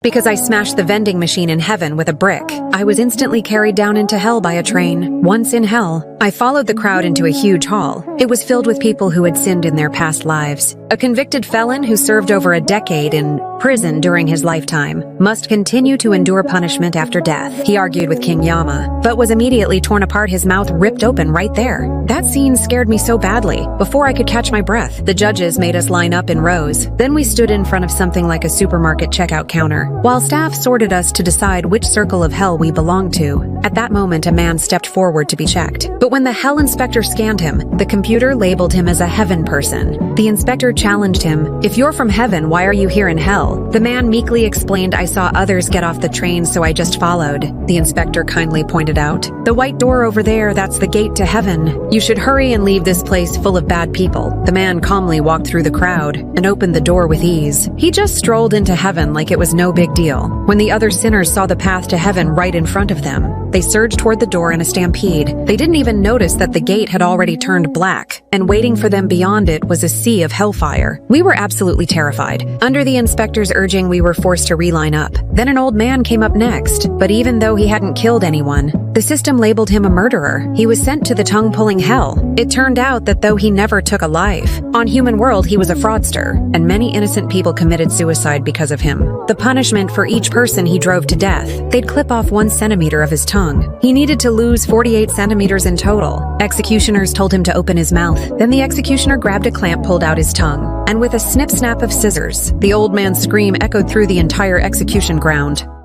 Because I smashed the vending machine in heaven with a brick, I was instantly carried down into hell by a train. Once in hell, I followed the crowd into a huge hall. It was filled with people who had sinned in their past lives. A convicted felon who served over a decade in prison during his lifetime must continue to endure punishment after death, he argued with King Yama, but was immediately torn apart, his mouth ripped open right there. That scene scared me so badly. Before I could catch my breath, the judges made us line up in rows. Then we stood in front of something like a supermarket checkout counter, while staff sorted us to decide which circle of hell we belonged to. At that moment, a man stepped forward to be checked. But when the hell inspector scanned him, the computer labeled him as a heaven person. The inspector challenged him, "If you're from heaven, why are you here in hell?" The man meekly explained, "I saw others get off the train, so I just followed." The inspector kindly pointed out, "The white door over there, that's the gate to heaven. You should hurry and leave this place full of bad people." The man calmly walked through the crowd and opened the door with ease. He just strolled into heaven like it was no big deal. When the other sinners saw the path to heaven right in front of them, they surged toward the door in a stampede. They didn't even notice that the gate had already turned black, and waiting for them beyond it was a sea of hellfire. We were absolutely terrified. Under the inspector's urging, we were forced to reline up. Then an old man came up next, but even though he hadn't killed anyone, the system labeled him a murderer. He was sent to the tongue-pulling hell. It turned out that though he never took a life, on Human World he was a fraudster, and many innocent people committed suicide because of him. The punishment for each person he drove to death, they'd clip off 1 centimeter of his tongue. He needed to lose 48 centimeters in total. Executioners told him to open his mouth. Then the executioner grabbed a clamp, pulled out his tongue, and with a snip-snap of scissors, the old man's scream echoed through the entire execution ground.